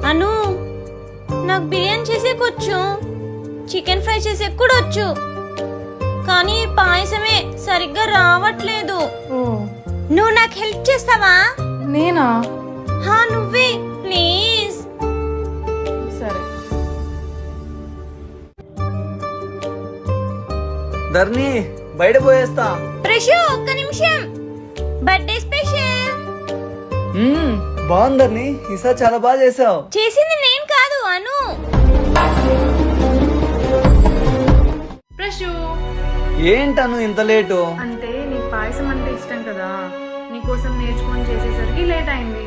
అను నాకు biryani చేసేకొచ్చు, chicken fry చేసేకి కూడా వచ్చు, కానీ పాయసమే సరిగ్గా రావట్లేదు. నువ్వు నాకు హెల్ప్ చేస్తావా? నేనా? నువ్వే ప్లీజ్. సరే. ధర్ని బయట పోయేస్తా. ప్రశు ఒక్క నిమిషం, బర్త్డే స్పెషల్. బాగుంది ధర్ని, ఈసారి చాలా బాగా చేసావు. చేసింది నేను కాదు, అను. ప్రశు, ఏంటను ఇంత లేటు? అంటే నీకు పాయసం అంటే ఇష్టం కదా, నీకోసం నేర్చుకొని చేసేసరికి లేట్ అయింది.